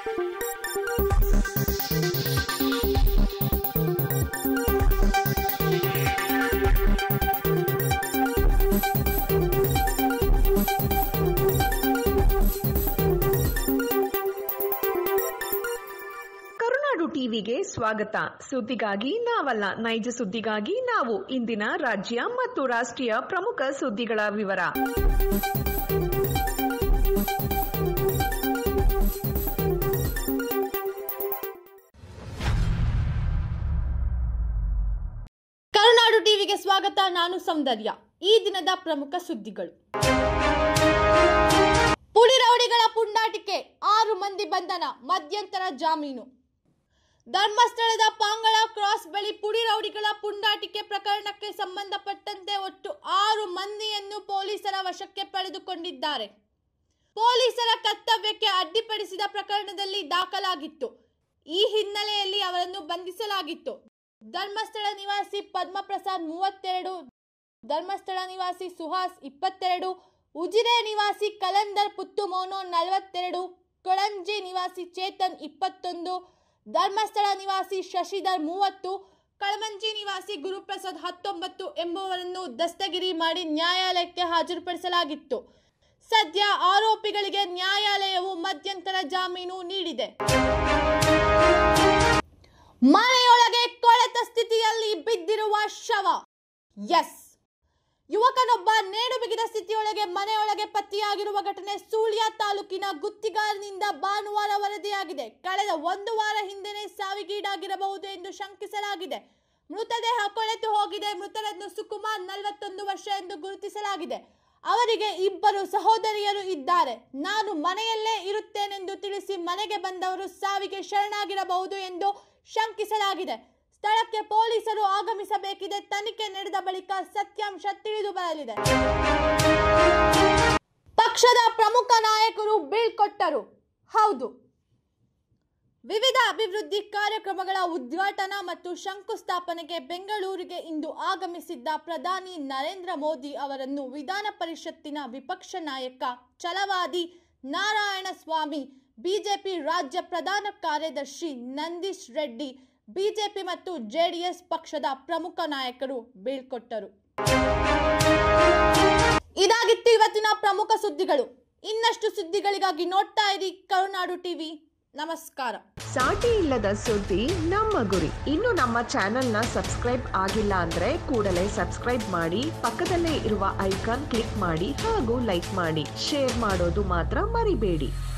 ಕರುನಾಡು ಟಿವಿಗೆ ಸ್ವಾಗತ. ಸುದ್ದಿಗಾಗಿ ನಾವಲ್ಲ, ನೈಜ ಸುದ್ದಿಗಾಗಿ ನಾವು. ಇಂದಿನ ರಾಜ್ಯ ಮತ್ತು ರಾಷ್ಟ್ರೀಯ ಪ್ರಮುಖ ಸುದ್ದಿಗಳ ವಿವರ. ಕರುನಾಡು ಟಿವಿಗೆ ಸ್ವಾಗತ. ನಾನು ಸೌಂದರ್ಯ. ಈ ದಿನದ ಪ್ರಮುಖ ಸುದ್ದಿಗಳು: ಪುಡಿ ರೌಡಿಗಳ ಪುಂಡಾಟಿಕೆ, 6 ಮಂದಿ ಬಂಧನ, ಮಧ್ಯಂತರ ಜಾಮೀನು. ಧರ್ಮಸ್ಥಳದ ಪಾಂಗಳ ಕ್ರಾಸ್ ಬಳಿ ಪುಡಿ ರೌಡಿಗಳ ಪುಂಡಾಟಿಕೆ ಪ್ರಕರಣಕ್ಕೆ ಸಂಬಂಧಪಟ್ಟಂತೆ ಒಟ್ಟು 6 ಮಂದಿಯನ್ನು ಪೊಲೀಸರ ವಶಕ್ಕೆ ಪಡೆದುಕೊಂಡಿದ್ದಾರೆ. ಪೊಲೀಸರ ಕರ್ತವ್ಯಕ್ಕೆ ಅಡ್ಡಿಪಡಿಸಿದ ಪ್ರಕರಣದಲ್ಲಿ ದಾಖಲಾಗಿತ್ತು. ಈ ಹಿನ್ನೆಲೆಯಲ್ಲಿ ಅವರನ್ನು ಬಂಧಿಸಲಾಗಿತ್ತು. ಧರ್ಮಸ್ಥಳ ನಿವಾಸಿ ಪದ್ಮಪ್ರಸಾದ್ 32, ಧರ್ಮಸ್ಥಳ ನಿವಾಸಿ ಸುಹಾಸ್ 22, ಉಜಿರೆ ನಿವಾಸಿ ಕಲಂದರ್ ಪುತ್ತುಮೋನೋ 42, ಕೊಳಂಜಿ ನಿವಾಸಿ ಚೇತನ್ 21, ಧರ್ಮಸ್ಥಳ ನಿವಾಸಿ ಶಶಿಧರ್ 30, ಕಳಮಂಜಿ ನಿವಾಸಿ ಗುರುಪ್ರಸಾದ್ 19 ಎಂಬುವರನ್ನು ದಸ್ತಗಿರಿ ಮಾಡಿ ನ್ಯಾಯಾಲಯಕ್ಕೆ ಹಾಜರುಪಡಿಸಲಾಗಿತ್ತು. ಸದ್ಯ ಆರೋಪಿಗಳಿಗೆ ನ್ಯಾಯಾಲಯವು ಮಧ್ಯಂತರ ಜಾಮೀನು ನೀಡಿದೆ. ಮನೆಯೊಳಗೆ ಕೊಳೆತ ಸ್ಥಿತಿಯಲ್ಲಿ ಬಿದ್ದಿರುವ ಶವ. ಎಸ್, ಯುವಕನೊಬ್ಬ ನೇಣು ಬಿಗಿದ ಸ್ಥಿತಿಯೊಳಗೆ ಮನೆಯೊಳಗೆ ಪತ್ತೆಯಾಗಿರುವ ಘಟನೆ ಸುಳ್ಯ ತಾಲೂಕಿನ ಗುತ್ತಿಗಾರನಿಂದ ಭಾನುವಾರ ವರದಿಯಾಗಿದೆ. ಕಳೆದ 1 ವಾರ ಹಿಂದೆಯೇ ಸಾವಿಗೀಡಾಗಿರಬಹುದು ಎಂದು ಶಂಕಿಸಲಾಗಿದೆ. ಮೃತದೇಹ ಕೊಳೆತು ಹೋಗಿದೆ. ಮೃತರನ್ನು ಸುಕುಮಾರ್ 41 ವರ್ಷ ಎಂದು ಗುರುತಿಸಲಾಗಿದೆ. ಅವರಿಗೆ 2 ಸಹೋದರಿಯರು ಇದ್ದಾರೆ. ನಾನು ಮನೆಯಲ್ಲೇ ಇರುತ್ತೇನೆಂದು ತಿಳಿಸಿ ಮನೆಗೆ ಬಂದವರು ಸಾವಿಗೆ ಶರಣಾಗಿರಬಹುದು ಎಂದು ಶಂಕಿಸಲಾಗಿದೆ. ಸ್ಥಳಕ್ಕೆ ಪೊಲೀಸರು ಆಗಮಿಸಬೇಕಿದೆ. ತನಿಖೆ ನಡೆದ ಬಳಿಕ ಸತ್ಯಾಂಶ ತಿಳಿದು ಬರಲಿದೆ. ಪಕ್ಷದ ಪ್ರಮುಖ ನಾಯಕರು ಬೀಳ್ಕೊಟ್ಟರು. ಹೌದು, ವಿವಿಧ ಅಭಿವೃದ್ಧಿ ಕಾರ್ಯಕ್ರಮಗಳ ಉದ್ಘಾಟನಾ ಮತ್ತು ಶಂಕುಸ್ಥಾಪನೆಗೆ ಬೆಂಗಳೂರಿಗೆ ಇಂದು ಆಗಮಿಸಿದ್ದ ಪ್ರಧಾನಿ ನರೇಂದ್ರ ಮೋದಿ ಅವರನ್ನು ವಿಧಾನ ಪರಿಷತ್ತಿನ ವಿಪಕ್ಷ ನಾಯಕ ಛಲವಾದಿ ನಾರಾಯಣಸ್ವಾಮಿ, ಬಿಜೆಪಿ ರಾಜ್ಯ ಪ್ರಧಾನ ಕಾರ್ಯದರ್ಶಿ ನಂದೀಶ್ ರೆಡ್ಡಿ, ಬಿಜೆಪಿ ಮತ್ತು ಜೆಡಿಎಸ್ ಪಕ್ಷದ ಪ್ರಮುಖ ನಾಯಕರು ಬೀಳ್ಕೊಟ್ಟರು. ಇದಾಗಿತ್ತು ಇವತ್ತಿನ ಪ್ರಮುಖ ಸುದ್ದಿಗಳು. ಇನ್ನಷ್ಟು ಸುದ್ದಿಗಳಿಗಾಗಿ ನೋಡ್ತಾ ಇರಿ ಕರುನಾಡು ಟಿವಿ. ನಮಸ್ಕಾರ. ಸಾಟಿ ಇಲ್ಲದ ಸುದ್ದಿ ನಮ್ಮ ಗುರಿ. ಇನ್ನು ನಮ್ಮ ಚಾನೆಲ್ನ ಸಬ್ಸ್ಕ್ರೈಬ್ ಆಗಿಲ್ಲ ಅಂದ್ರೆ ಕೂಡಲೇ ಸಬ್ಸ್ಕ್ರೈಬ್ ಮಾಡಿ, ಪಕ್ಕದಲ್ಲೇ ಇರುವ ಐಕಾನ್ ಕ್ಲಿಕ್ ಮಾಡಿ ಹಾಗೂ ಲೈಕ್ ಮಾಡಿ. ಶೇರ್ ಮಾಡೋದು ಮಾತ್ರ ಮರಿಬೇಡಿ.